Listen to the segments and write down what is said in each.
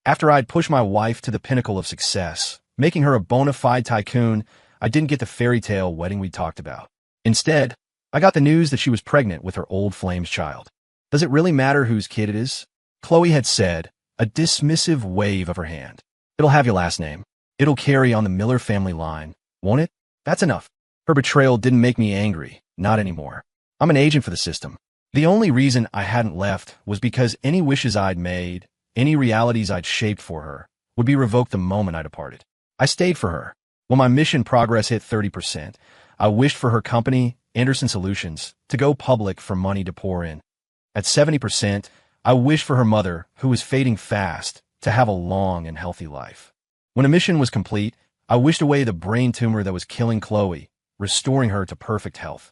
After I'd pushed my wife to the pinnacle of success, making her a bona fide tycoon, I didn't get the fairy tale wedding we talked about. Instead, I got the news that she was pregnant with her old flame's child. Does it really matter whose kid it is? Chloe had said, a dismissive wave of her hand. It'll have your last name. It'll carry on the Miller family line, won't it? That's enough. Her betrayal didn't make me angry, not anymore. I'm an agent for the system. The only reason I hadn't left was because any wishes I'd made, any realities I'd shaped for her, would be revoked the moment I departed. I stayed for her. When my mission progress hit 30%, I wished for her company, Anderson Solutions, to go public for money to pour in. At 70%, I wished for her mother, who was fading fast, to have a long and healthy life. When a mission was complete, I wished away the brain tumor that was killing Chloe, restoring her to perfect health.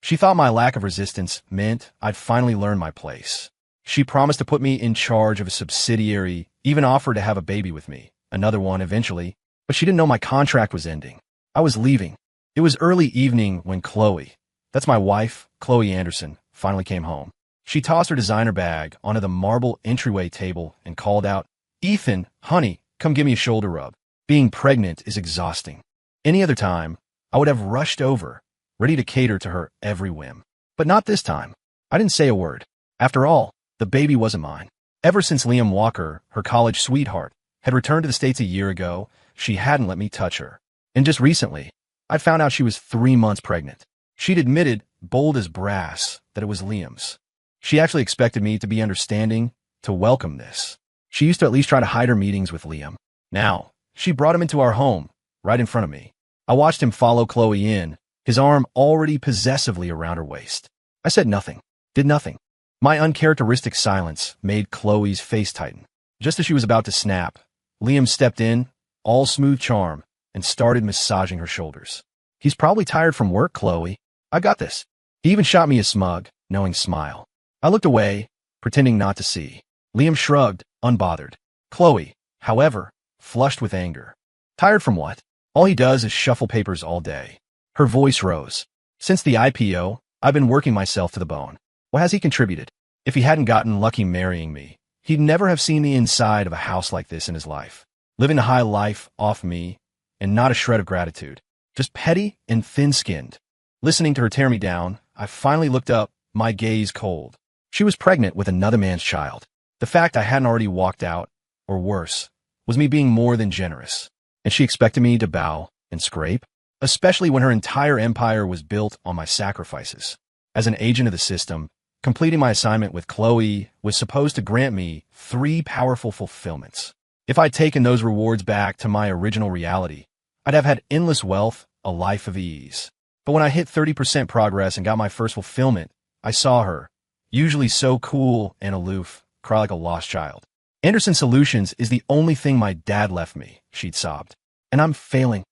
She thought my lack of resistance meant I'd finally learned my place. She promised to put me in charge of a subsidiary, even offered to have a baby with me, another one eventually, but she didn't know my contract was ending. I was leaving. It was early evening when Chloe, that's my wife, Chloe Anderson, finally came home. She tossed her designer bag onto the marble entryway table and called out, "Ethan, honey, come give me a shoulder rub. Being pregnant is exhausting." Any other time, I would have rushed over, ready to cater to her every whim. But not this time. I didn't say a word. After all, the baby wasn't mine. Ever since Liam Walker, her college sweetheart, had returned to the States a year ago, she hadn't let me touch her. And just recently, I'd found out she was 3 months pregnant. She'd admitted, bold as brass, that it was Liam's. She actually expected me to be understanding, to welcome this. She used to at least try to hide her meetings with Liam. Now, she brought him into our home, right in front of me. I watched him follow Chloe in, his arm already possessively around her waist. I said nothing, did nothing. My uncharacteristic silence made Chloe's face tighten. Just as she was about to snap, Liam stepped in, all smooth charm, and started massaging her shoulders. "He's probably tired from work, Chloe. I got this." He even shot me a smug, knowing smile. I looked away, pretending not to see. Liam shrugged, unbothered. Chloe, however, flushed with anger. "Tired from what? All he does is shuffle papers all day." Her voice rose. "Since the IPO, I've been working myself to the bone. What has he contributed? If he hadn't gotten lucky marrying me, he'd never have seen the inside of a house like this in his life. Living a high life off me, and not a shred of gratitude. Just petty and thin-skinned." Listening to her tear me down, I finally looked up, my gaze cold. She was pregnant with another man's child. The fact I hadn't already walked out, or worse, was me being more than generous. And she expected me to bow and scrape, especially when her entire empire was built on my sacrifices. As an agent of the system, completing my assignment with Chloe was supposed to grant me 3 powerful fulfillments. If I'd taken those rewards back to my original reality, I'd have had endless wealth, a life of ease. But when I hit 30% progress and got my first fulfillment, I saw her, usually so cool and aloof, cry like a lost child. "Anderson Solutions is the only thing my dad left me," she'd sobbed. "And I'm failing."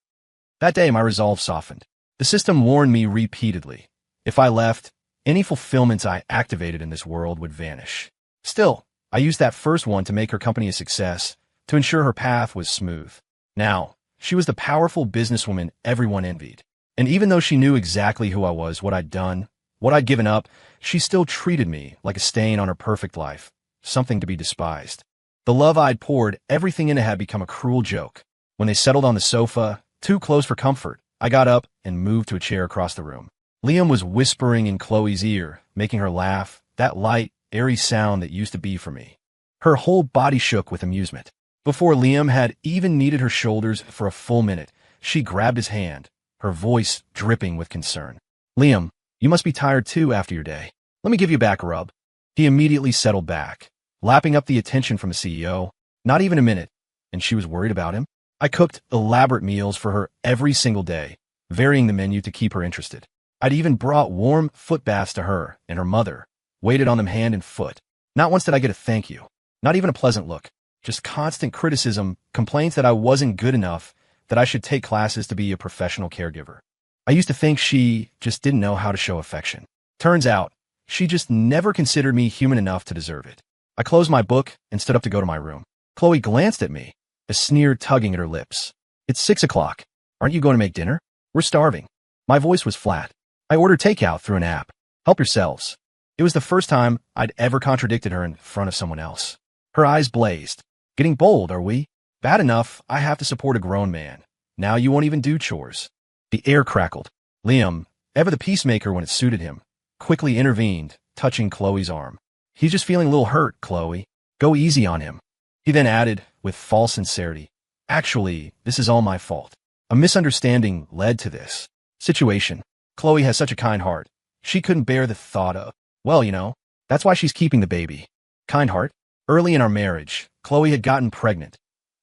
That day, my resolve softened. The system warned me repeatedly. If I left, any fulfillments I activated in this world would vanish. Still, I used that first one to make her company a success, to ensure her path was smooth. Now, she was the powerful businesswoman everyone envied. And even though she knew exactly who I was, what I'd done, what I'd given up, she still treated me like a stain on her perfect life, something to be despised. The love I'd poured everything into had become a cruel joke. When they settled on the sofa, too close for comfort, I got up and moved to a chair across the room. Liam was whispering in Chloe's ear, making her laugh, that light, airy sound that used to be for me. Her whole body shook with amusement. Before Liam had even kneaded her shoulders for a full minute, she grabbed his hand, her voice dripping with concern. "Liam, you must be tired too after your day. Let me give you back a rub." He immediately settled back, lapping up the attention from the CEO. Not even a minute, and she was worried about him. I cooked elaborate meals for her every single day, varying the menu to keep her interested. I'd even brought warm foot baths to her and her mother, waited on them hand and foot. Not once did I get a thank you, not even a pleasant look, just constant criticism, complaints that I wasn't good enough, that I should take classes to be a professional caregiver. I used to think she just didn't know how to show affection. Turns out, she just never considered me human enough to deserve it. I closed my book and stood up to go to my room. Chloe glanced at me, a sneer tugging at her lips. "It's 6 o'clock. Aren't you going to make dinner? We're starving." My voice was flat. "I ordered takeout through an app. Help yourselves." It was the first time I'd ever contradicted her in front of someone else. Her eyes blazed. Getting bold, are we? Bad enough, I have to support a grown man. Now you won't even do chores. The air crackled. Liam, ever the peacemaker when it suited him, quickly intervened, touching Chloe's arm. He's just feeling a little hurt, Chloe. Go easy on him. He then added, with false sincerity, actually, this is all my fault. A misunderstanding led to this situation. Chloe has such a kind heart. She couldn't bear the thought of, well, that's why she's keeping the baby. Kind heart? Early in our marriage, Chloe had gotten pregnant.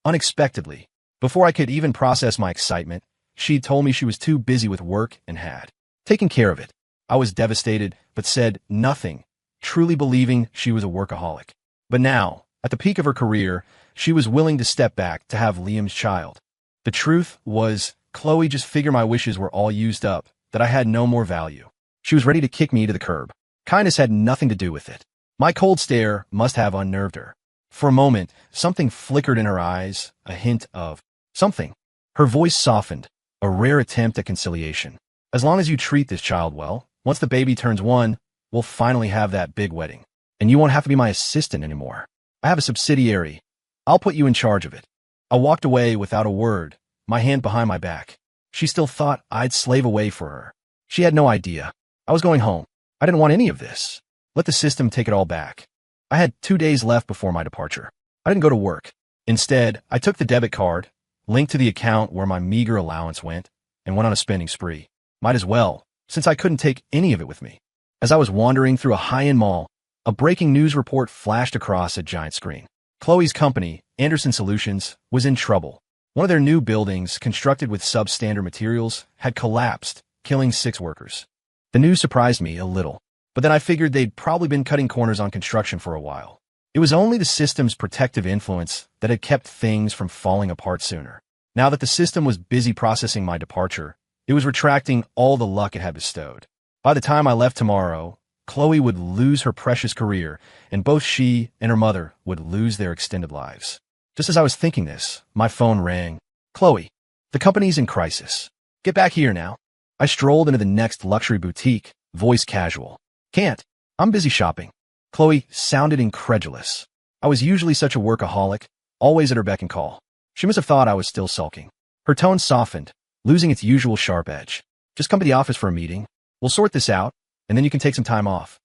Unexpectedly. Before I could even process my excitement, she'd told me she was too busy with work and had taken care of it. I was devastated, but said nothing, truly believing she was a workaholic. But now, at the peak of her career, she was willing to step back to have Liam's child. The truth was, Chloe just figured my wishes were all used up, that I had no more value. She was ready to kick me to the curb. Kindness had nothing to do with it. My cold stare must have unnerved her. For a moment, something flickered in her eyes, a hint of something. Her voice softened, a rare attempt at conciliation. As long as you treat this child well, once the baby turns 1, we'll finally have that big wedding. And you won't have to be my assistant anymore. I have a subsidiary. I'll put you in charge of it. I walked away without a word, my hand behind my back. She still thought I'd slave away for her. She had no idea. I was going home. I didn't want any of this. Let the system take it all back. I had 2 days left before my departure. I didn't go to work. Instead, I took the debit card, linked to the account where my meager allowance went, and went on a spending spree. Might as well, since I couldn't take any of it with me. As I was wandering through a high-end mall, a breaking news report flashed across a giant screen. Chloe's company, Anderson Solutions, was in trouble. One of their new buildings, constructed with substandard materials, had collapsed, killing 6 workers. The news surprised me a little, but then I figured they'd probably been cutting corners on construction for a while. It was only the system's protective influence that had kept things from falling apart sooner. Now that the system was busy processing my departure, it was retracting all the luck it had bestowed. By the time I left tomorrow, Chloe would lose her precious career, and both she and her mother would lose their extended lives. Just as I was thinking this, my phone rang. Chloe, the company's in crisis. Get back here now. I strolled into the next luxury boutique, voice casual. Can't. I'm busy shopping. Chloe sounded incredulous. I was usually such a workaholic, always at her beck and call. She must have thought I was still sulking. Her tone softened, losing its usual sharp edge. Just come to the office for a meeting. We'll sort this out, and then you can take some time off.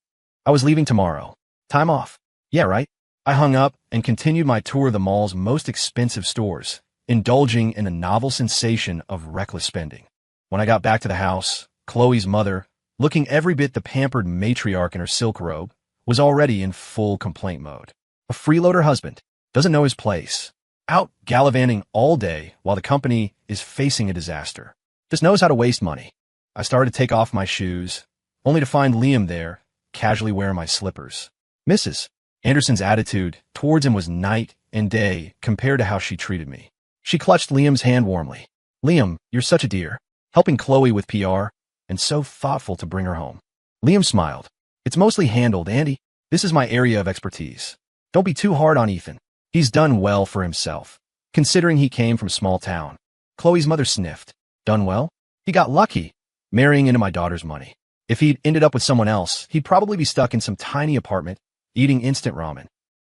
I was leaving tomorrow. Time off. Yeah, right. I hung up and continued my tour of the mall's most expensive stores, indulging in a novel sensation of reckless spending. When I got back to the house, Chloe's mother, looking every bit the pampered matriarch in her silk robe, was already in full complaint mode. A freeloader husband, doesn't know his place, out gallivanting all day while the company is facing a disaster. Just knows how to waste money. I started to take off my shoes, only to find Liam there, casually wearing my slippers. Mrs. Anderson's attitude towards him was night and day compared to how she treated me. She clutched Liam's hand warmly. Liam, you're such a dear, helping Chloe with PR, and so thoughtful to bring her home. Liam smiled. It's mostly handled, Andy. This is my area of expertise. Don't be too hard on Ethan. He's done well for himself, considering he came from a small town. Chloe's mother sniffed. Done well? He got lucky, marrying into my daughter's money. If he'd ended up with someone else, he'd probably be stuck in some tiny apartment, eating instant ramen.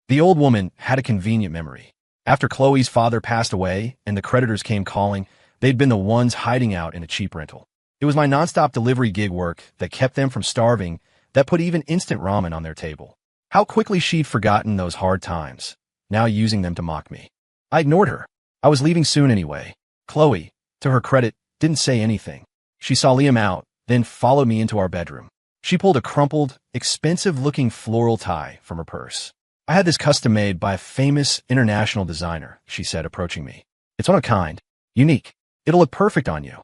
The old woman had a convenient memory. After Chloe's father passed away and the creditors came calling, they'd been the ones hiding out in a cheap rental. It was my nonstop delivery gig work that kept them from starving, that put even instant ramen on their table. How quickly she'd forgotten those hard times, now using them to mock me. I ignored her. I was leaving soon anyway. Chloe, to her credit, didn't say anything. She saw Liam out, then followed me into our bedroom. She pulled a crumpled, expensive-looking floral tie from her purse. I had this custom-made by a famous international designer, she said, approaching me. It's one of a kind, unique. It'll look perfect on you.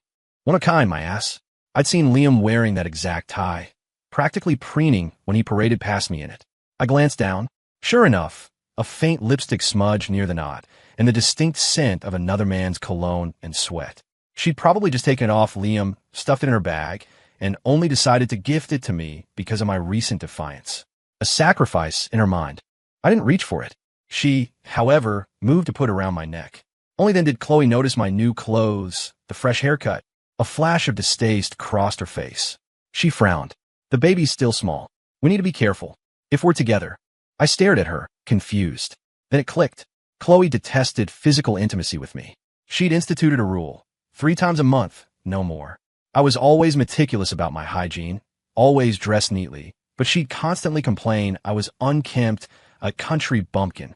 One of a kind, my ass. I'd seen Liam wearing that exact tie, practically preening when he paraded past me in it. I glanced down. Sure enough, a faint lipstick smudge near the knot, and the distinct scent of another man's cologne and sweat. She'd probably just taken it off Liam, stuffed it in her bag, and only decided to gift it to me because of my recent defiance. A sacrifice in her mind. I didn't reach for it. She, however, moved to put it around my neck. Only then did Chloe notice my new clothes, the fresh haircut. A flash of distaste crossed her face. She frowned. The baby's still small. We need to be careful. If we're together. I stared at her, confused. Then it clicked. Chloe detested physical intimacy with me. She'd instituted a rule: 3 times a month, no more. I was always meticulous about my hygiene, always dressed neatly, but she'd constantly complain I was unkempt, a country bumpkin.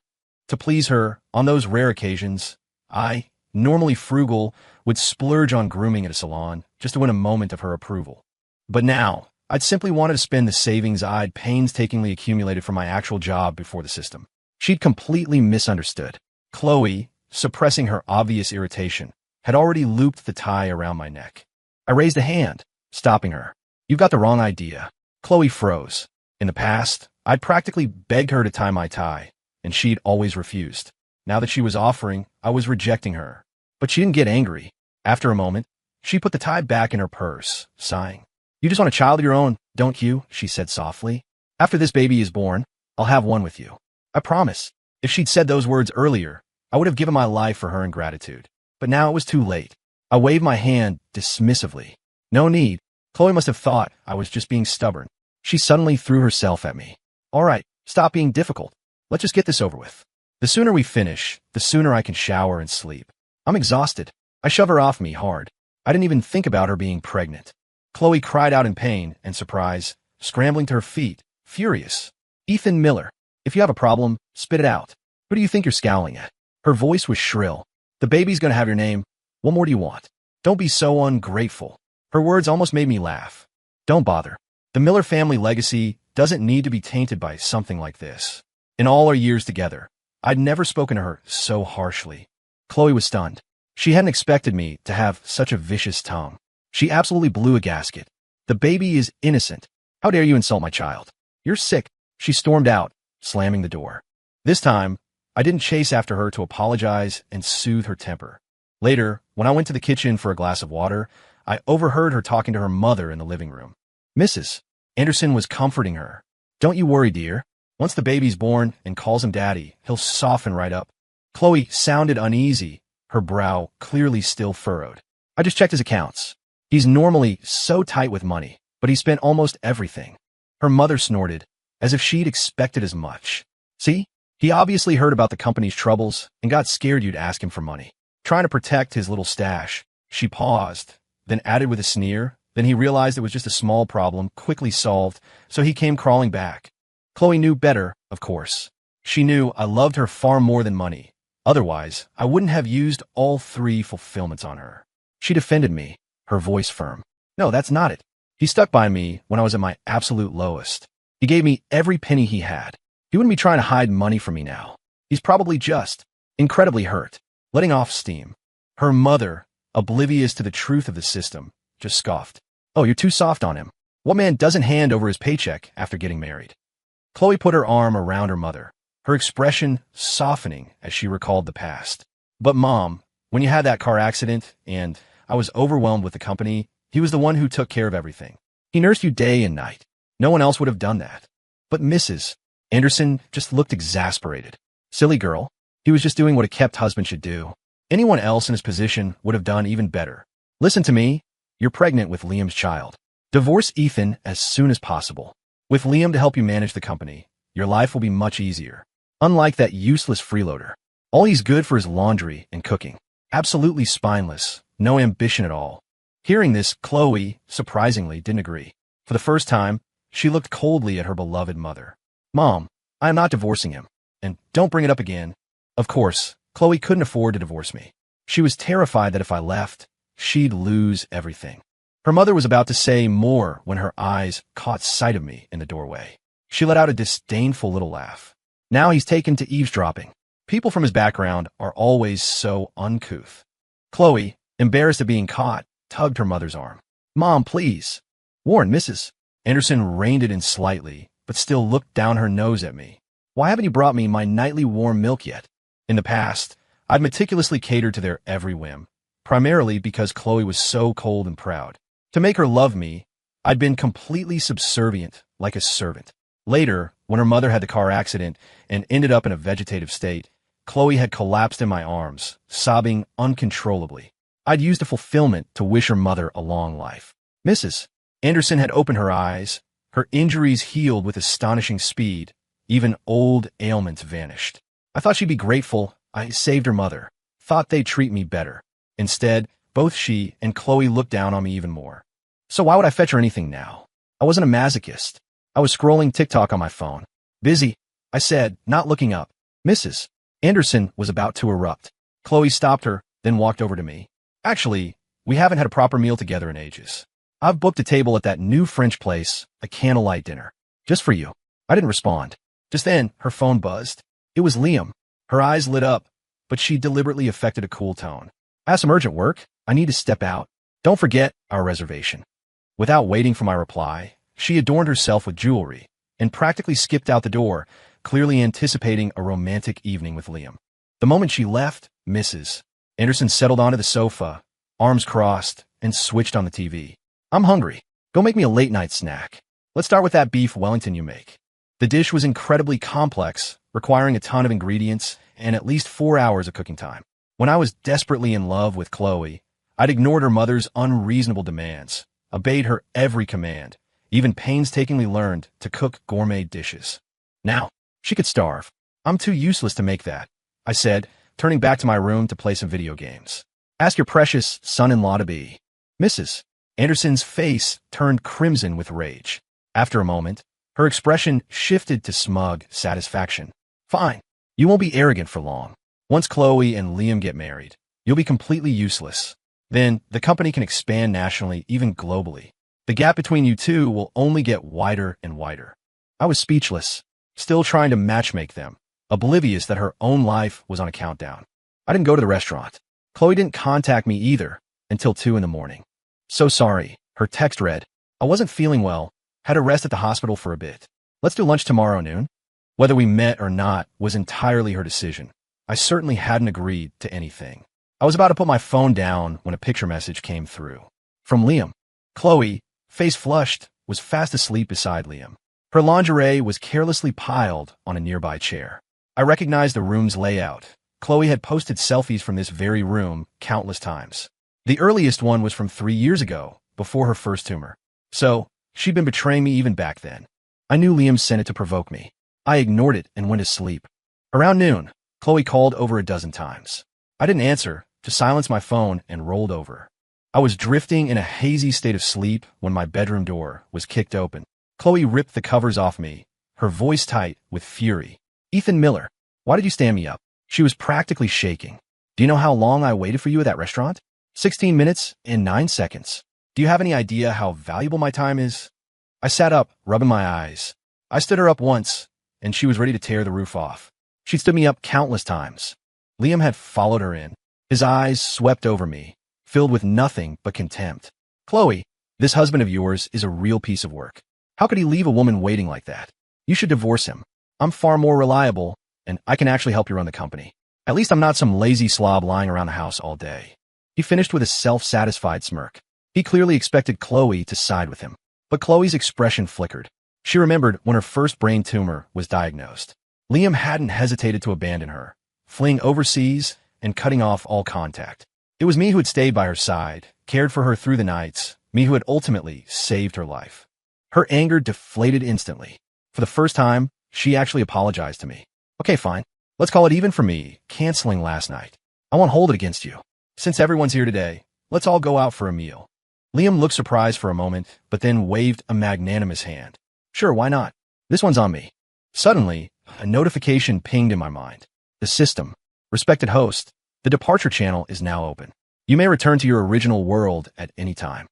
To please her, on those rare occasions, I, normally frugal, would splurge on grooming at a salon just to win a moment of her approval. But now, I'd simply wanted to spend the savings I'd painstakingly accumulated from my actual job before the system. She'd completely misunderstood. Chloe, suppressing her obvious irritation, had already looped the tie around my neck. I raised a hand, stopping her. "You've got the wrong idea." Chloe froze. In the past, I'd practically begged her to tie my tie, and she'd always refused. Now that she was offering, I was rejecting her. But she didn't get angry. After a moment, she put the tie back in her purse, sighing. "You just want a child of your own, don't you?" she said softly. "After this baby is born, I'll have one with you. I promise." If she'd said those words earlier, I would have given my life for her in gratitude. But now it was too late. I waved my hand dismissively. "No need." Chloe must have thought I was just being stubborn. She suddenly threw herself at me. "All right, stop being difficult. Let's just get this over with. The sooner we finish, the sooner I can shower and sleep. I'm exhausted." I shoved her off me hard. I didn't even think about her being pregnant. Chloe cried out in pain and surprise, scrambling to her feet, furious. "Ethan Miller, if you have a problem, spit it out. Who do you think you're scowling at?" Her voice was shrill. "The baby's gonna have your name. What more do you want? Don't be so ungrateful." Her words almost made me laugh. "Don't bother. The Miller family legacy doesn't need to be tainted by something like this." In all our years together, I'd never spoken to her so harshly. Chloe was stunned. She hadn't expected me to have such a vicious tongue. She absolutely blew a gasket. "The baby is innocent. How dare you insult my child? You're sick." She stormed out, slamming the door. This time, I didn't chase after her to apologize and soothe her temper. Later, when I went to the kitchen for a glass of water, I overheard her talking to her mother in the living room. Mrs. Anderson was comforting her. "Don't you worry, dear. Once the baby's born and calls him daddy, he'll soften right up." Chloe sounded uneasy, her brow clearly still furrowed. "I just checked his accounts. He's normally so tight with money, but he spent almost everything." Her mother snorted, as if she'd expected as much. "See? He obviously heard about the company's troubles and got scared you'd ask him for money. Trying to protect his little stash." She paused, then added with a sneer. Then he realized it was just a small problem, quickly solved, so he came crawling back. Chloe knew better, of course. She knew I loved her far more than money. Otherwise, I wouldn't have used all 3 fulfillments on her. She defended me, her voice firm. "No, that's not it. He stuck by me when I was at my absolute lowest. He gave me every penny he had. He wouldn't be trying to hide money from me now. He's probably just incredibly hurt, letting off steam." Her mother, oblivious to the truth of the system, just scoffed. "Oh, you're too soft on him. What man doesn't hand over his paycheck after getting married?" Chloe put her arm around her mother, her expression softening as she recalled the past. "But Mom, when you had that car accident and I was overwhelmed with the company, he was the one who took care of everything. He nursed you day and night. No one else would have done that." But Mrs. Anderson just looked exasperated. "Silly girl. He was just doing what a kept husband should do. Anyone else in his position would have done even better. Listen to me. You're pregnant with Liam's child. Divorce Ethan as soon as possible. With Liam to help you manage the company, your life will be much easier. Unlike that useless freeloader. All he's good for is laundry and cooking. Absolutely spineless. No ambition at all." Hearing this, Chloe, surprisingly, didn't agree. For the first time, she looked coldly at her beloved mother. "Mom, I am not divorcing him. And don't bring it up again." Of course, Chloe couldn't afford to divorce me. She was terrified that if I left, she'd lose everything. Her mother was about to say more when her eyes caught sight of me in the doorway. She let out a disdainful little laugh. "Now he's taken to eavesdropping. People from his background are always so uncouth." Chloe, embarrassed at being caught, tugged her mother's arm. "Mom, please." "Warren, Mrs. Anderson reined it in slightly, but still looked down her nose at me. "Why haven't you brought me my nightly warm milk yet?" In the past, I'd meticulously catered to their every whim, primarily because Chloe was so cold and proud. To make her love me, I'd been completely subservient, like a servant. Later, when her mother had the car accident and ended up in a vegetative state, Chloe had collapsed in my arms, sobbing uncontrollably. I'd used the fulfillment to wish her mother a long life. Mrs. Anderson had opened her eyes. Her injuries healed with astonishing speed. Even old ailments vanished. I thought she'd be grateful I saved her mother. Thought they'd treat me better. Instead, both she and Chloe looked down on me even more. So why would I fetch her anything now? I wasn't a masochist. I was scrolling TikTok on my phone. Busy, I said, not looking up. Mrs. Anderson was about to erupt. Chloe stopped her, then walked over to me. Actually, we haven't had a proper meal together in ages. I've booked a table at that new French place, a candlelight dinner. Just for you. I didn't respond. Just then, her phone buzzed. It was Liam. Her eyes lit up, but she deliberately affected a cool tone. I have some urgent work. I need to step out. Don't forget our reservation. Without waiting for my reply, she adorned herself with jewelry and practically skipped out the door, clearly anticipating a romantic evening with Liam. The moment she left, Mrs. Anderson settled onto the sofa, arms crossed, and switched on the TV. I'm hungry. Go make me a late-night snack. Let's start with that beef Wellington you make. The dish was incredibly complex, requiring a ton of ingredients and at least 4 hours of cooking time. When I was desperately in love with Chloe, I'd ignored her mother's unreasonable demands, obeyed her every command, even painstakingly learned to cook gourmet dishes. Now, she could starve. I'm too useless to make that, I said, turning back to my room to play some video games. Ask your precious son-in-law-to-be. Mrs. Anderson's face turned crimson with rage. After a moment, her expression shifted to smug satisfaction. Fine. You won't be arrogant for long. Once Chloe and Liam get married, you'll be completely useless. Then, the company can expand nationally, even globally. The gap between you two will only get wider and wider. I was speechless, still trying to matchmake them, oblivious that her own life was on a countdown. I didn't go to the restaurant. Chloe didn't contact me either until 2 in the morning. So sorry, her text read. I wasn't feeling well, had a rest at the hospital for a bit. Let's do lunch tomorrow noon. Whether we met or not was entirely her decision. I certainly hadn't agreed to anything. I was about to put my phone down when a picture message came through. From Liam. Chloe, face flushed, was fast asleep beside Liam. Her lingerie was carelessly piled on a nearby chair. I recognized the room's layout. Chloe had posted selfies from this very room countless times. The earliest one was from 3 years ago, before her first tumor. So, she'd been betraying me even back then. I knew Liam sent it to provoke me. I ignored it and went to sleep. Around noon, Chloe called over a dozen times. I didn't answer, just silenced my phone and rolled over. I was drifting in a hazy state of sleep when my bedroom door was kicked open. Chloe ripped the covers off me, her voice tight with fury. Ethan Miller, why did you stand me up? She was practically shaking. Do you know how long I waited for you at that restaurant? 16 minutes and 9 seconds. Do you have any idea how valuable my time is? I sat up, rubbing my eyes. I stood her up once, and she was ready to tear the roof off. She stood me up countless times. Liam had followed her in. His eyes swept over me, filled with nothing but contempt. Chloe, this husband of yours is a real piece of work. How could he leave a woman waiting like that? You should divorce him. I'm far more reliable, and I can actually help you run the company. At least I'm not some lazy slob lying around the house all day. He finished with a self-satisfied smirk. He clearly expected Chloe to side with him. But Chloe's expression flickered. She remembered when her first brain tumor was diagnosed. Liam hadn't hesitated to abandon her, fleeing overseas and cutting off all contact. It was me who had stayed by her side, cared for her through the nights, me who had ultimately saved her life. Her anger deflated instantly. For the first time, she actually apologized to me. Okay, fine. Let's call it even for me, canceling last night. I won't hold it against you. Since everyone's here today, let's all go out for a meal. Liam looked surprised for a moment, but then waved a magnanimous hand. Sure, why not? This one's on me. Suddenly, a notification pinged in my mind. The system. Respected host, the departure channel is now open. You may return to your original world at any time.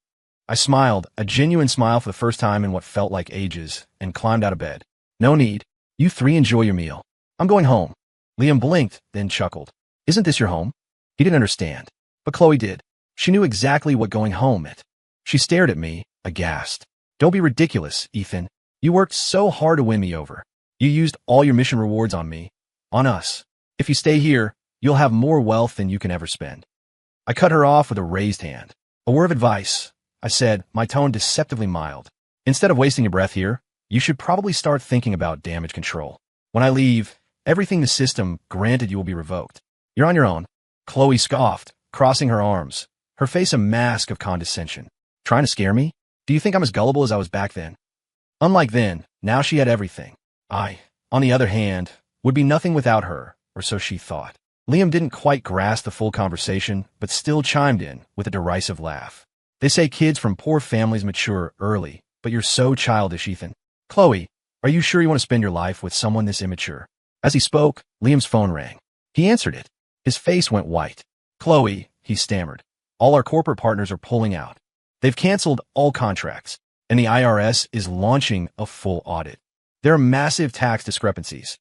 I smiled, a genuine smile for the first time in what felt like ages, and climbed out of bed. No need. You three enjoy your meal. I'm going home. Liam blinked, then chuckled. Isn't this your home? He didn't understand, but Chloe did. She knew exactly what going home meant. She stared at me, aghast. Don't be ridiculous, Ethan. You worked so hard to win me over. You used all your mission rewards on me, on us. If you stay here, you'll have more wealth than you can ever spend. I cut her off with a raised hand. A word of advice, I said, my tone deceptively mild. Instead of wasting your breath here, you should probably start thinking about damage control. When I leave, everything the system granted you will be revoked. You're on your own. Chloe scoffed, crossing her arms, her face a mask of condescension. Trying to scare me? Do you think I'm as gullible as I was back then? Unlike then, now she had everything. I, on the other hand, would be nothing without her, or so she thought. Liam didn't quite grasp the full conversation, but still chimed in with a derisive laugh. They say kids from poor families mature early, but you're so childish, Ethan. Chloe, are you sure you want to spend your life with someone this immature? As he spoke, Liam's phone rang. He answered it. His face went white. Chloe, he stammered. All our corporate partners are pulling out. They've canceled all contracts, and the IRS is launching a full audit. There are massive tax discrepancies.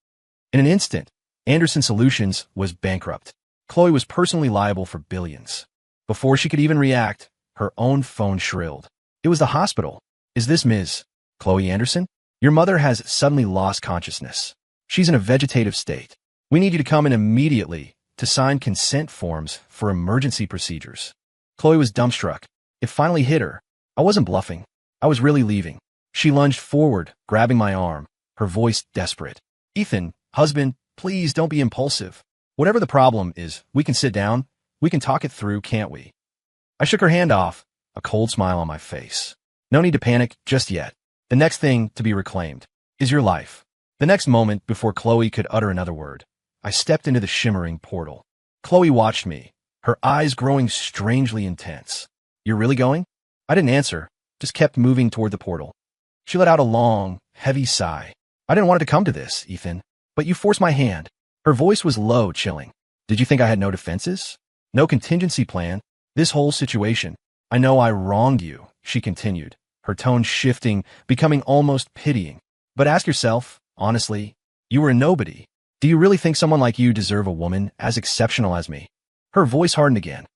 In an instant, Anderson Solutions was bankrupt. Chloe was personally liable for billions. Before she could even react, her own phone shrilled. It was the hospital. Is this Ms. Chloe Anderson? Your mother has suddenly lost consciousness. She's in a vegetative state. We need you to come in immediately to sign consent forms for emergency procedures. Chloe was dumbstruck. It finally hit her. I wasn't bluffing. I was really leaving. She lunged forward, grabbing my arm, her voice desperate. Ethan, husband, please don't be impulsive. Whatever the problem is, we can sit down. We can talk it through, can't we? I shook her hand off, a cold smile on my face. No need to panic just yet. The next thing to be reclaimed is your life. The next moment, before Chloe could utter another word, I stepped into the shimmering portal. Chloe watched me, her eyes growing strangely intense. You're really going? I didn't answer, just kept moving toward the portal. She let out a long, heavy sigh. I didn't want it to come to this, Ethan, but you forced my hand. Her voice was low, chilling. Did you think I had no defenses? No contingency plan? This whole situation. I know I wronged you, she continued, her tone shifting, becoming almost pitying. But ask yourself, honestly, you were a nobody. Do you really think someone like you deserve a woman as exceptional as me? Her voice hardened again.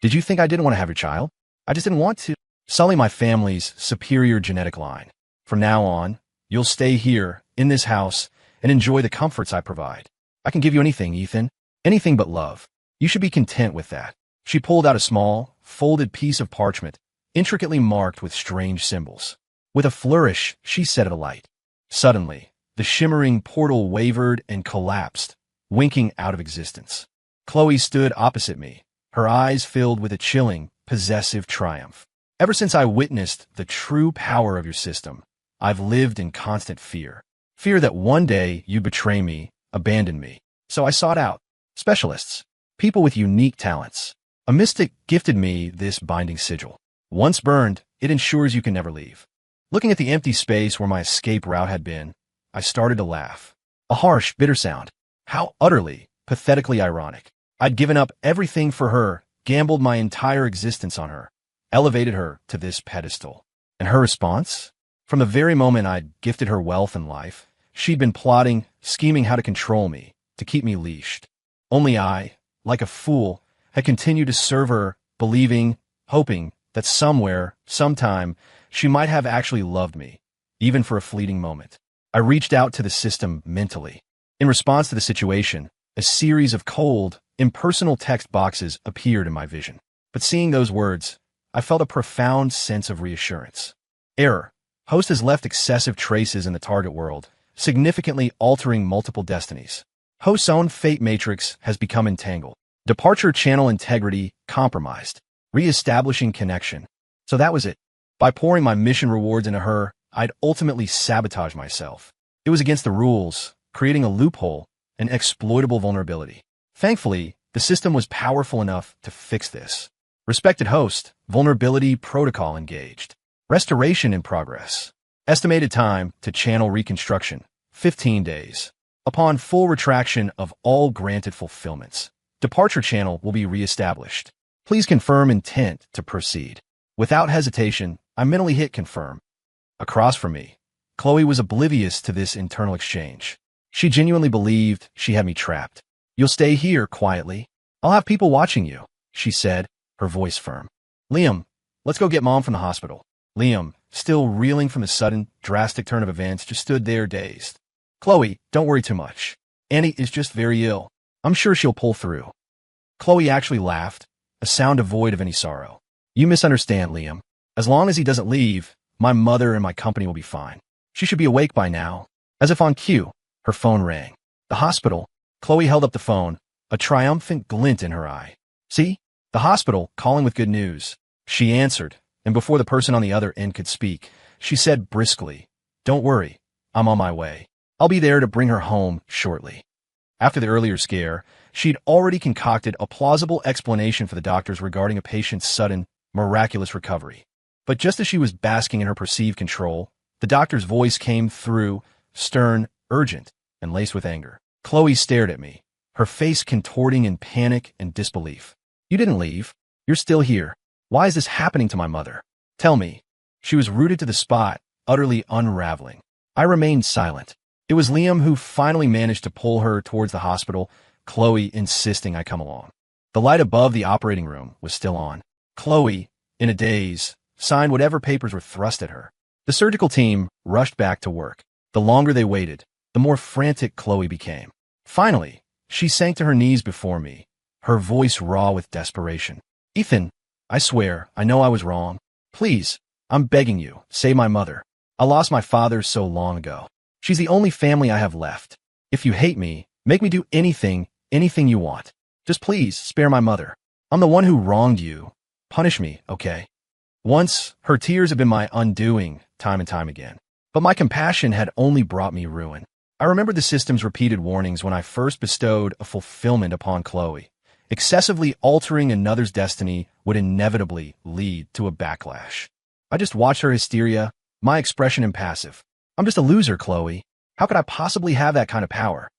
Did you think I didn't want to have your child? I just didn't want to sully my family's superior genetic line. From now on, you'll stay here, in this house, and enjoy the comforts I provide. I can give you anything, Ethan. Anything but love. You should be content with that. She pulled out a small, folded piece of parchment, intricately marked with strange symbols. With a flourish, she set it alight. Suddenly, the shimmering portal wavered and collapsed, winking out of existence. Chloe stood opposite me, her eyes filled with a chilling, possessive triumph. Ever since I witnessed the true power of your system, I've lived in constant fear. Fear that one day you'd betray me, abandon me. So I sought out specialists, people with unique talents. A mystic gifted me this binding sigil. Once burned, it ensures you can never leave. Looking at the empty space where my escape route had been, I started to laugh. A harsh, bitter sound. How utterly, pathetically ironic. I'd given up everything for her, gambled my entire existence on her, elevated her to this pedestal. And her response? From the very moment I'd gifted her wealth and life, she'd been plotting, scheming how to control me, to keep me leashed. Only I, like a fool, had continued to serve her, believing, hoping that somewhere, sometime, she might have actually loved me, even for a fleeting moment. I reached out to the system mentally. In response to the situation, a series of cold, impersonal text boxes appeared in my vision. But seeing those words, I felt a profound sense of reassurance. Error. Host has left excessive traces in the target world, significantly altering multiple destinies. Host's own fate matrix has become entangled. Departure channel integrity compromised. Re-establishing connection. So that was it. By pouring my mission rewards into her, I'd ultimately sabotage myself. It was against the rules, creating a loophole, an exploitable vulnerability. Thankfully, the system was powerful enough to fix this. Respected host, vulnerability protocol engaged. Restoration in progress. Estimated time to channel reconstruction, 15 days. Upon full retraction of all granted fulfillments, departure channel will be reestablished. Please confirm intent to proceed. Without hesitation, I mentally hit confirm. Across from me, Chloe was oblivious to this internal exchange. She genuinely believed she had me trapped. You'll stay here quietly. I'll have people watching you, she said, her voice firm. Liam, let's go get Mom from the hospital. Liam, still reeling from the sudden, drastic turn of events, just stood there dazed. Chloe, don't worry too much. Annie is just very ill. I'm sure she'll pull through. Chloe actually laughed, a sound devoid of any sorrow. You misunderstand, Liam. As long as he doesn't leave, my mother and my company will be fine. She should be awake by now. As if on cue, her phone rang. The hospital. Chloe held up the phone, a triumphant glint in her eye. See? The hospital, calling with good news. She answered, and before the person on the other end could speak, she said briskly, Don't worry, I'm on my way. I'll be there to bring her home shortly. After the earlier scare, She'd already concocted a plausible explanation for the doctors regarding a patient's sudden, miraculous recovery. But just as she was basking in her perceived control, the doctor's voice came through, stern, urgent, and laced with anger. Chloe stared at me, her face contorting in panic and disbelief. "You didn't leave. You're still here. Why is this happening to my mother? Tell me." She was rooted to the spot, utterly unraveling. I remained silent. It was Liam who finally managed to pull her towards the hospital, Chloe insisting I come along. The light above the operating room was still on. Chloe, in a daze, signed whatever papers were thrust at her. The surgical team rushed back to work. The longer they waited, the more frantic Chloe became. Finally, she sank to her knees before me, her voice raw with desperation. "Ethan, I swear, I know I was wrong. Please, I'm begging you, save my mother. I lost my father so long ago. She's the only family I have left. If you hate me, make me do anything you want. Just please spare my mother. I'm the one who wronged you. Punish me, okay?" Once, her tears had been my undoing, time and time again. But my compassion had only brought me ruin. I remembered the system's repeated warnings when I first bestowed a fulfillment upon Chloe. Excessively altering another's destiny would inevitably lead to a backlash. I just watched her hysteria, my expression impassive. "I'm just a loser, Chloe. How could I possibly have that kind of power?"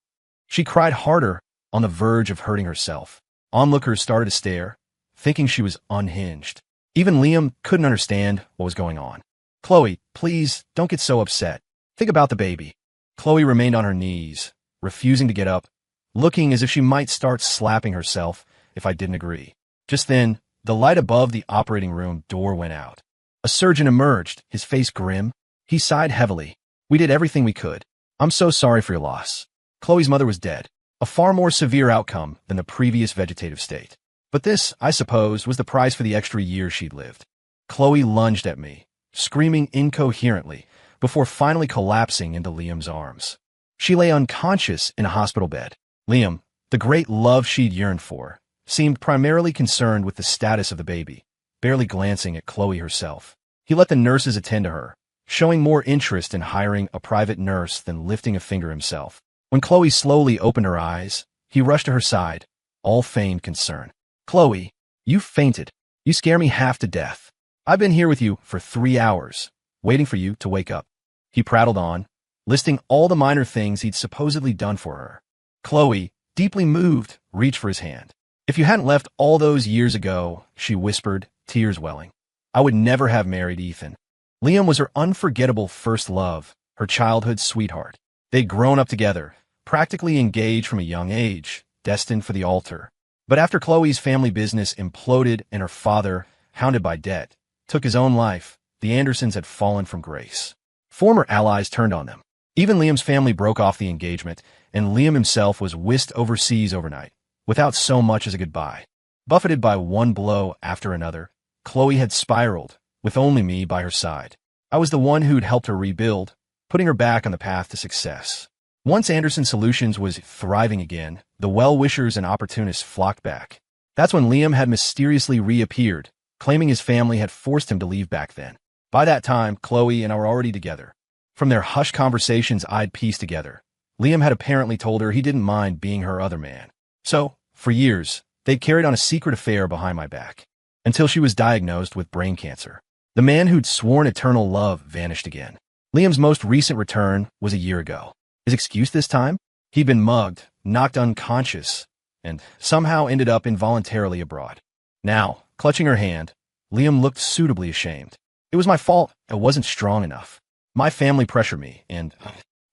She cried harder, on the verge of hurting herself. Onlookers started to stare, thinking she was unhinged. Even Liam couldn't understand what was going on. "Chloe, please, don't get so upset. Think about the baby." Chloe remained on her knees, refusing to get up, looking as if she might start slapping herself if I didn't agree. Just then, the light above the operating room door went out. A surgeon emerged, his face grim. He sighed heavily. "We did everything we could. I'm so sorry for your loss." Chloe's mother was dead, a far more severe outcome than the previous vegetative state. But this, I suppose, was the price for the extra years she'd lived. Chloe lunged at me, screaming incoherently, before finally collapsing into Liam's arms. She lay unconscious in a hospital bed. Liam, the great love she'd yearned for, seemed primarily concerned with the status of the baby, barely glancing at Chloe herself. He let the nurses attend to her, showing more interest in hiring a private nurse than lifting a finger himself. When Chloe slowly opened her eyes, he rushed to her side, all feigned concern. "Chloe, you fainted. You scare me half to death. I've been here with you for 3 hours, waiting for you to wake up." He prattled on, listing all the minor things he'd supposedly done for her. Chloe, deeply moved, reached for his hand. "If you hadn't left all those years ago," she whispered, tears welling, "I would never have married Ethan." Liam was her unforgettable first love, her childhood sweetheart. They'd grown up together, practically engaged from a young age, destined for the altar. But after Chloe's family business imploded and her father, hounded by debt, took his own life, the Andersons had fallen from grace. Former allies turned on them. Even Liam's family broke off the engagement, and Liam himself was whisked overseas overnight, without so much as a goodbye. Buffeted by one blow after another, Chloe had spiraled, with only me by her side. I was the one who'd helped her rebuild, putting her back on the path to success. Once Anderson Solutions was thriving again, the well-wishers and opportunists flocked back. That's when Liam had mysteriously reappeared, claiming his family had forced him to leave back then. By that time, Chloe and I were already together. From their hushed conversations I'd pieced together, Liam had apparently told her he didn't mind being her other man. So, for years, they'd carried on a secret affair behind my back, until she was diagnosed with brain cancer. The man who'd sworn eternal love vanished again. Liam's most recent return was a year ago. His excuse this time? He'd been mugged, knocked unconscious, and somehow ended up involuntarily abroad. Now, clutching her hand, Liam looked suitably ashamed. It was my fault. I wasn't strong enough. My family pressured me, and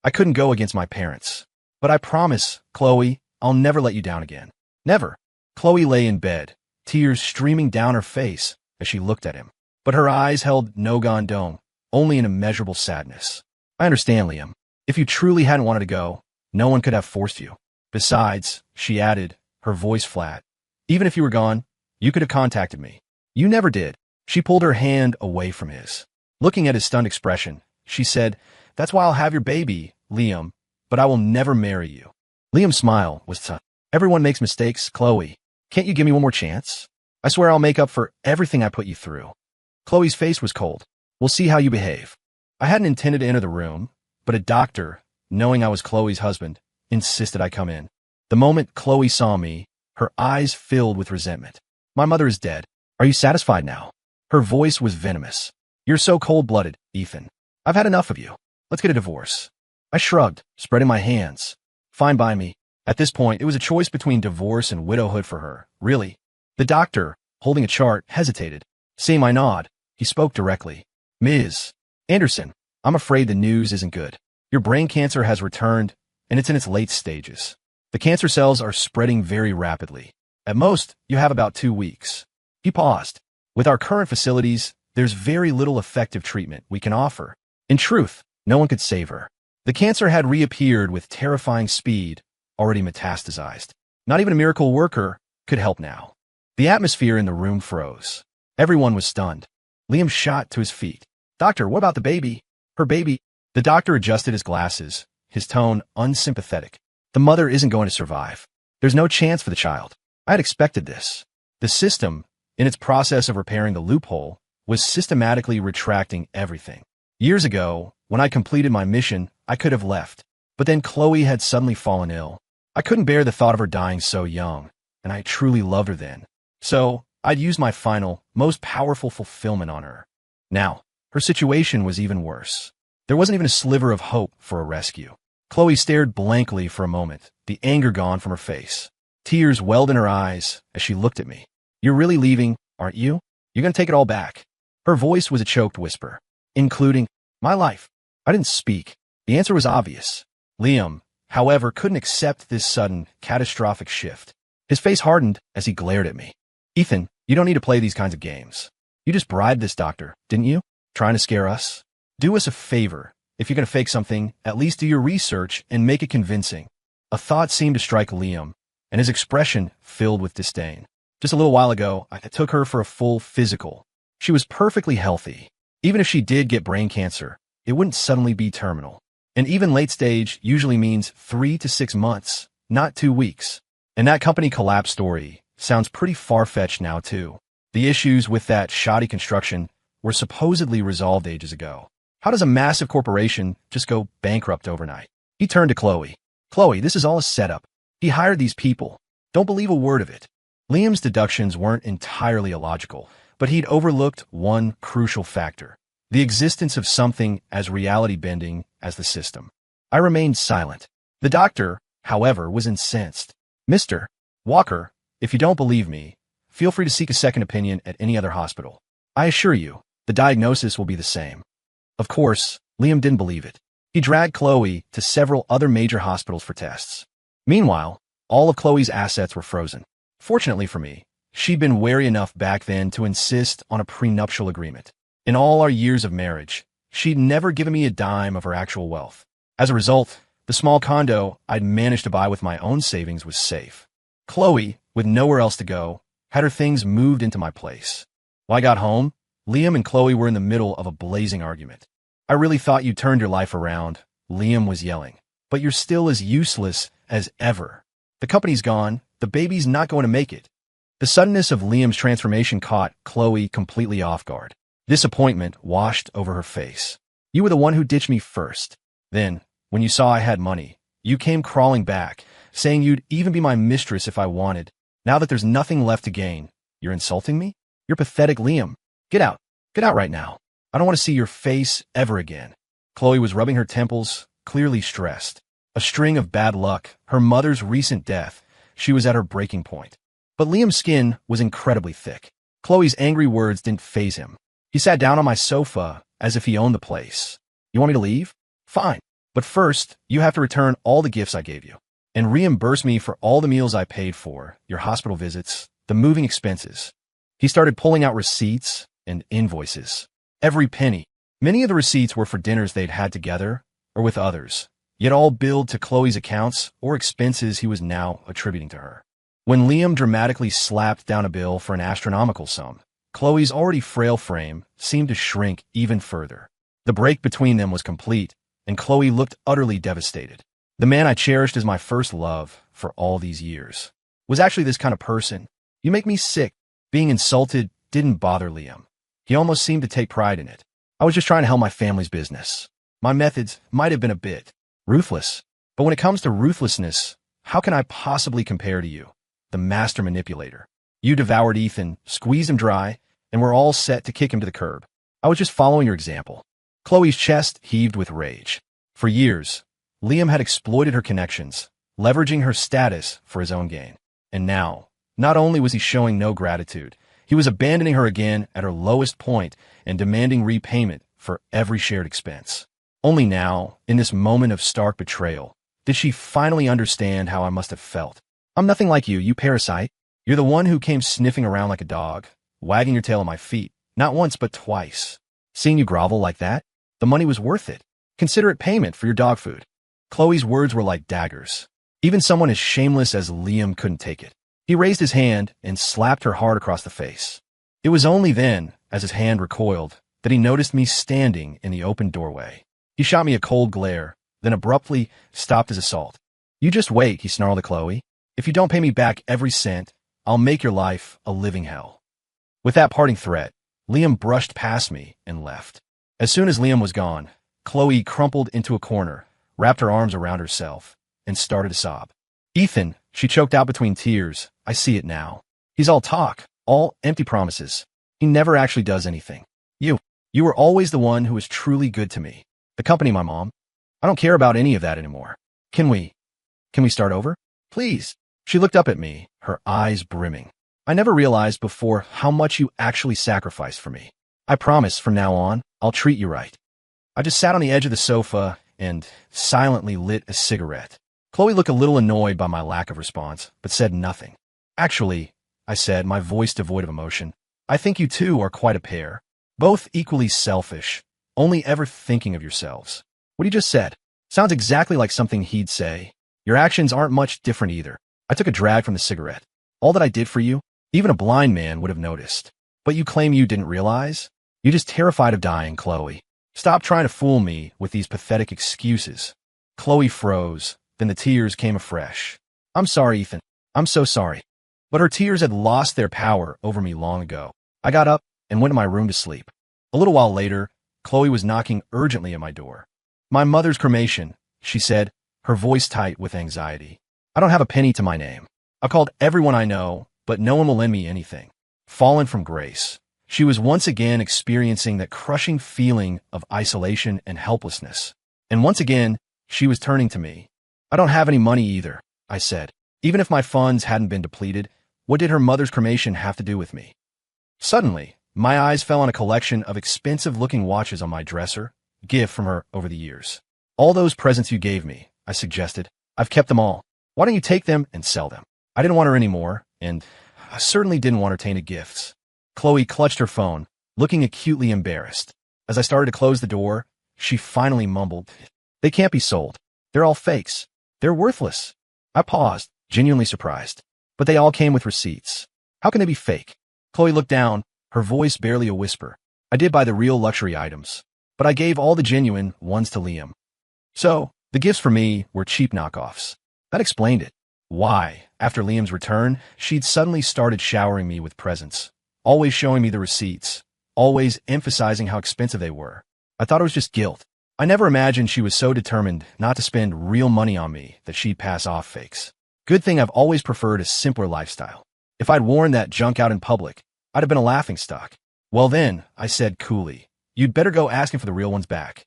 I couldn't go against my parents. But I promise, Chloe, I'll never let you down again. Never. Chloe lay in bed, tears streaming down her face as she looked at him. But her eyes held no gondom, only an immeasurable sadness. "I understand, Liam. If you truly hadn't wanted to go, no one could have forced you. Besides," she added, her voice flat, "even if you were gone, you could have contacted me. You never did." She pulled her hand away from his. Looking at his stunned expression, she said, "That's why I'll have your baby, Liam, but I will never marry you." Liam's smile was tough. "Everyone makes mistakes, Chloe. Can't you give me one more chance? I swear I'll make up for everything I put you through." Chloe's face was cold. "We'll see how you behave." I hadn't intended to enter the room, but a doctor, knowing I was Chloe's husband, insisted I come in. The moment Chloe saw me, her eyes filled with resentment. My mother is dead. Are you satisfied now? Her voice was venomous. You're so cold-blooded, Ethan. I've had enough of you. Let's get a divorce. I shrugged, spreading my hands. Fine by me. At this point, it was a choice between divorce and widowhood for her, really. The doctor, holding a chart, hesitated. Seeing my nod, he spoke directly. Ms. Anderson, I'm afraid the news isn't good. Your brain cancer has returned, and it's in its late stages. The cancer cells are spreading very rapidly. At most, you have about 2 weeks. He paused. With our current facilities, there's very little effective treatment we can offer. In truth, no one could save her. The cancer had reappeared with terrifying speed, already metastasized. Not even a miracle worker could help now. The atmosphere in the room froze. Everyone was stunned. Liam shot to his feet. Doctor, what about the baby? Her baby? The doctor adjusted his glasses, his tone unsympathetic. The mother isn't going to survive. There's no chance for the child. I had expected this. The system, in its process of repairing the loophole, was systematically retracting everything. Years ago, when I completed my mission, I could have left. But then Chloe had suddenly fallen ill. I couldn't bear the thought of her dying so young, and I truly loved her then. So, I'd used my final, most powerful fulfillment on her. Now, her situation was even worse. There wasn't even a sliver of hope for a rescue. Chloe stared blankly for a moment, the anger gone from her face. Tears welled in her eyes as she looked at me. You're really leaving, aren't you? You're going to take it all back. Her voice was a choked whisper, including my life. I didn't speak. The answer was obvious. Liam, however, couldn't accept this sudden, catastrophic shift. His face hardened as he glared at me. Ethan, you don't need to play these kinds of games. You just bribed this doctor, didn't you? Trying to scare us? Do us a favor. If you're going to fake something, at least do your research and make it convincing. A thought seemed to strike Liam, and his expression filled with disdain. Just a little while ago, I took her for a full physical. She was perfectly healthy. Even if she did get brain cancer, it wouldn't suddenly be terminal. And even late stage usually means 3 to 6 months, not 2 weeks. And that company collapse story sounds pretty far-fetched now, too. The issues with that shoddy construction were supposedly resolved ages ago. How does a massive corporation just go bankrupt overnight? He turned to Chloe. Chloe, this is all a setup. He hired these people. Don't believe a word of it. Liam's deductions weren't entirely illogical, but he'd overlooked one crucial factor, the existence of something as reality-bending as the system. I remained silent. The doctor, however, was incensed. Mr. Walker, if you don't believe me, feel free to seek a second opinion at any other hospital. I assure you, the diagnosis will be the same. Of course, Liam didn't believe it. He dragged Chloe to several other major hospitals for tests. Meanwhile, all of Chloe's assets were frozen. Fortunately for me, she'd been wary enough back then to insist on a prenuptial agreement. In all our years of marriage, she'd never given me a dime of her actual wealth. As a result, the small condo I'd managed to buy with my own savings was safe. Chloe, with nowhere else to go, had her things moved into my place. When I got home, Liam and Chloe were in the middle of a blazing argument. I really thought you turned your life around, Liam was yelling. But you're still as useless as ever. The company's gone, the baby's not going to make it. The suddenness of Liam's transformation caught Chloe completely off guard. Disappointment washed over her face. You were the one who ditched me first. Then, when you saw I had money, you came crawling back, saying you'd even be my mistress if I wanted. Now that there's nothing left to gain, you're insulting me? You're pathetic, Liam. Get out. Get out right now. I don't want to see your face ever again. Chloe was rubbing her temples, clearly stressed. A string of bad luck, her mother's recent death. She was at her breaking point. But Liam's skin was incredibly thick. Chloe's angry words didn't faze him. He sat down on my sofa as if he owned the place. You want me to leave? Fine. But first, you have to return all the gifts I gave you and reimburse me for all the meals I paid for, your hospital visits, the moving expenses. He started pulling out receipts and invoices. Every penny. Many of the receipts were for dinners they'd had together or with others, yet all billed to Chloe's accounts or expenses he was now attributing to her. When Liam dramatically slapped down a bill for an astronomical sum, Chloe's already frail frame seemed to shrink even further. The break between them was complete, and Chloe looked utterly devastated. The man I cherished as my first love for all these years was actually this kind of person. You make me sick. Being insulted didn't bother Liam. He almost seemed to take pride in it. I was just trying to help my family's business. My methods might have been a bit ruthless, but when it comes to ruthlessness, How can I possibly compare to you, the master manipulator? You devoured Ethan, squeezed him dry, and were all set to kick him to the curb. I was just following your example. Chloe's chest heaved with rage. For years, Liam had exploited her connections, leveraging her status for his own gain. And now, not only was he showing no gratitude, he was abandoning her again at her lowest point and demanding repayment for every shared expense. Only now, in this moment of stark betrayal, did she finally understand how I must have felt. I'm nothing like you, you parasite. You're the one who came sniffing around like a dog, wagging your tail at my feet, not once but twice. Seeing you grovel like that, the money was worth it. Consider it payment for your dog food. Chloe's words were like daggers. Even someone as shameless as Liam couldn't take it. He raised his hand and slapped her hard across the face. It was only then, as his hand recoiled, that he noticed me standing in the open doorway. He shot me a cold glare, then abruptly stopped his assault. You just wait, he snarled at Chloe. If you don't pay me back every cent, I'll make your life a living hell. With that parting threat, Liam brushed past me and left. As soon as Liam was gone, Chloe crumpled into a corner, wrapped her arms around herself, and started to sob. Ethan, she choked out between tears. I see it now. He's all talk, all empty promises. He never actually does anything. You were always the one who was truly good to me. The company, my mom. I don't care about any of that anymore. Can we start over? Please. She looked up at me, her eyes brimming. I never realized before how much you actually sacrificed for me. I promise from now on, I'll treat you right. I just sat on the edge of the sofa and silently lit a cigarette. Chloe looked a little annoyed by my lack of response, but said nothing. Actually, I said, my voice devoid of emotion, I think you two are quite a pair. Both equally selfish, only ever thinking of yourselves. What he just said sounds exactly like something he'd say. Your actions aren't much different either. I took a drag from the cigarette. All that I did for you, even a blind man would have noticed. But you claim you didn't realize? You're just terrified of dying, Chloe. Stop trying to fool me with these pathetic excuses. Chloe froze, then the tears came afresh. I'm sorry, Ethan. I'm so sorry. But her tears had lost their power over me long ago. I got up and went to my room to sleep. A little while later, Chloe was knocking urgently at my door. My mother's cremation, she said, her voice tight with anxiety. I don't have a penny to my name. I called everyone I know, but no one will lend me anything. Fallen from grace, she was once again experiencing that crushing feeling of isolation and helplessness. And once again, she was turning to me. I don't have any money either, I said. Even if my funds hadn't been depleted, what did her mother's cremation have to do with me? Suddenly, my eyes fell on a collection of expensive-looking watches on my dresser, gift from her over the years. All those presents you gave me, I suggested. I've kept them all. Why don't you take them and sell them? I didn't want her anymore, and I certainly didn't want her tainted gifts. Chloe clutched her phone, looking acutely embarrassed. As I started to close the door, she finally mumbled, They can't be sold. They're all fakes. They're worthless. I paused, genuinely surprised. But they all came with receipts. How can they be fake? Chloe looked down, her voice barely a whisper. I did buy the real luxury items, but I gave all the genuine ones to Liam. So, the gifts for me were cheap knockoffs. That explained it. Why, after Liam's return, she'd suddenly started showering me with presents, always showing me the receipts, always emphasizing how expensive they were. I thought it was just guilt. I never imagined she was so determined not to spend real money on me that she'd pass off fakes. Good thing I've always preferred a simpler lifestyle. If I'd worn that junk out in public, I'd have been a laughingstock. Well then, I said coolly, you'd better go asking for the real ones back.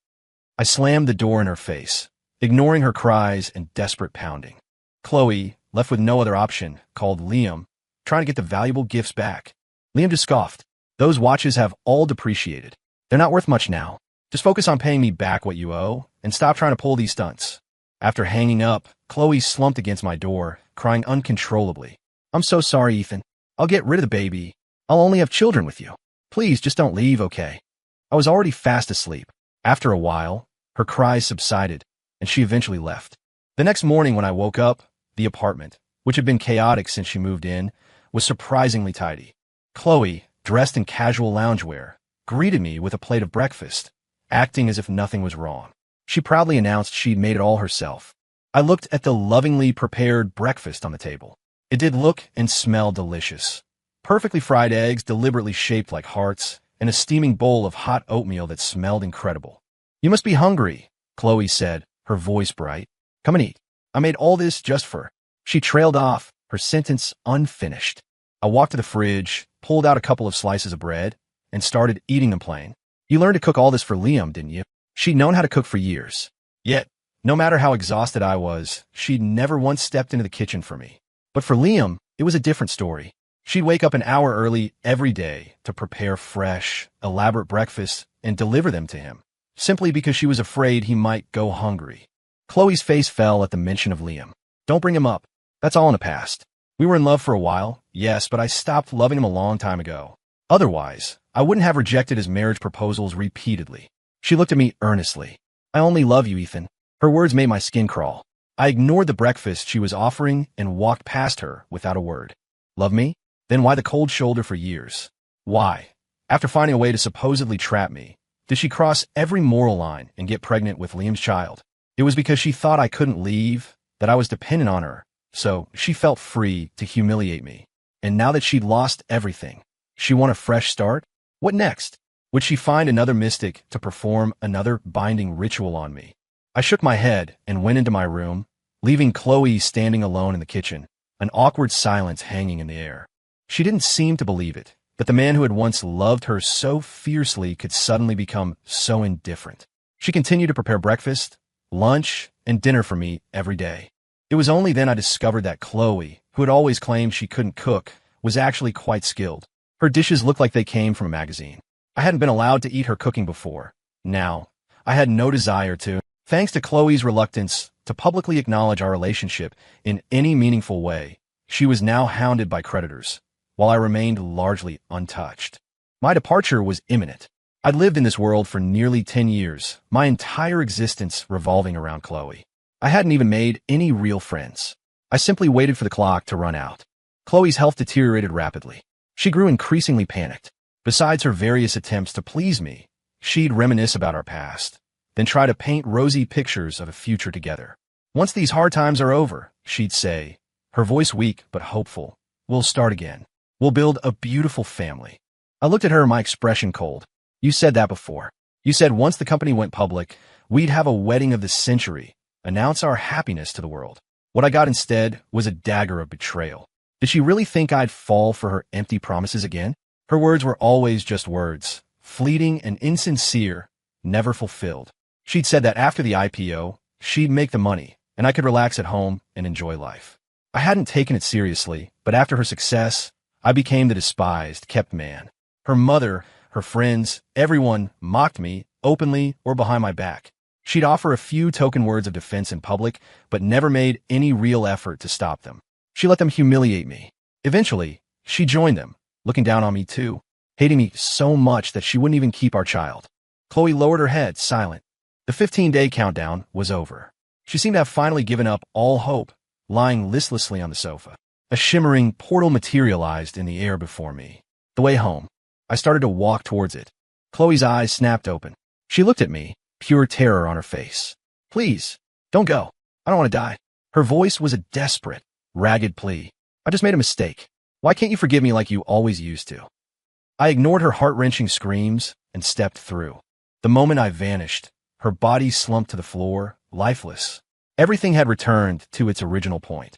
I slammed the door in her face, ignoring her cries and desperate pounding. Chloe, left with no other option, called Liam, trying to get the valuable gifts back. Liam just scoffed. Those watches have all depreciated. They're not worth much now. Just focus on paying me back what you owe, and stop trying to pull these stunts. After hanging up, Chloe slumped against my door, crying uncontrollably. I'm so sorry, Ethan. I'll get rid of the baby. I'll only have children with you. Please just don't leave, okay? I was already fast asleep. After a while, her cries subsided, and she eventually left. The next morning when I woke up, the apartment, which had been chaotic since she moved in, was surprisingly tidy. Chloe, dressed in casual loungewear, greeted me with a plate of breakfast, acting as if nothing was wrong. She proudly announced she'd made it all herself. I looked at the lovingly prepared breakfast on the table. It did look and smell delicious. Perfectly fried eggs deliberately shaped like hearts, and a steaming bowl of hot oatmeal that smelled incredible. You must be hungry, Chloe said, her voice bright. Come and eat. I made all this just for... She trailed off, her sentence unfinished. I walked to the fridge, pulled out a couple of slices of bread, and started eating them plain. You learned to cook all this for Liam, didn't you? She'd known how to cook for years. Yet, no matter how exhausted I was, she'd never once stepped into the kitchen for me. But for Liam, it was a different story. She'd wake up an hour early every day to prepare fresh, elaborate breakfasts and deliver them to him, simply because she was afraid he might go hungry. Chloe's face fell at the mention of Liam. Don't bring him up. That's all in the past. We were in love for a while, yes, but I stopped loving him a long time ago. Otherwise, I wouldn't have rejected his marriage proposals repeatedly. She looked at me earnestly. I only love you, Ethan. Her words made my skin crawl. I ignored the breakfast she was offering and walked past her without a word. Love me? Then why the cold shoulder for years? Why, after finding a way to supposedly trap me, did she cross every moral line and get pregnant with Liam's child? It was because she thought I couldn't leave, that I was dependent on her, so she felt free to humiliate me. And now that she'd lost everything, she wanted a fresh start? What next? Would she find another mystic to perform another binding ritual on me? I shook my head and went into my room, leaving Chloe standing alone in the kitchen, an awkward silence hanging in the air. She didn't seem to believe it, that the man who had once loved her so fiercely could suddenly become so indifferent. She continued to prepare breakfast, lunch, and dinner for me every day. It was only then I discovered that Chloe, who had always claimed she couldn't cook, was actually quite skilled. Her dishes looked like they came from a magazine. I hadn't been allowed to eat her cooking before. Now, I had no desire to. Thanks to Chloe's reluctance to publicly acknowledge our relationship in any meaningful way, she was now hounded by creditors, while I remained largely untouched. My departure was imminent. I'd lived in this world for nearly 10 years, my entire existence revolving around Chloe. I hadn't even made any real friends. I simply waited for the clock to run out. Chloe's health deteriorated rapidly. She grew increasingly panicked. Besides her various attempts to please me, she'd reminisce about our past, then try to paint rosy pictures of a future together. Once these hard times are over, she'd say, her voice weak but hopeful, we'll start again. We'll build a beautiful family. I looked at her, my expression cold. You said that before. You said once the company went public, we'd have a wedding of the century, announce our happiness to the world. What I got instead was a dagger of betrayal. Did she really think I'd fall for her empty promises again? Her words were always just words, fleeting and insincere, never fulfilled. She'd said that after the IPO, she'd make the money, and I could relax at home and enjoy life. I hadn't taken it seriously, but after her success, I became the despised, kept man. Her mother, her friends, everyone mocked me, openly or behind my back. She'd offer a few token words of defense in public, but never made any real effort to stop them. She let them humiliate me. Eventually, she joined them, looking down on me too, hating me so much that she wouldn't even keep our child. Chloe lowered her head, silent. The 15-day countdown was over. She seemed to have finally given up all hope, lying listlessly on the sofa. A shimmering portal materialized in the air before me. The way home. I started to walk towards it. Chloe's eyes snapped open. She looked at me, pure terror on her face. Please, don't go. I don't want to die. Her voice was a desperate, ragged plea. I just made a mistake. Why can't you forgive me like you always used to? I ignored her heart-wrenching screams and stepped through. The moment I vanished, her body slumped to the floor, lifeless. Everything had returned to its original point.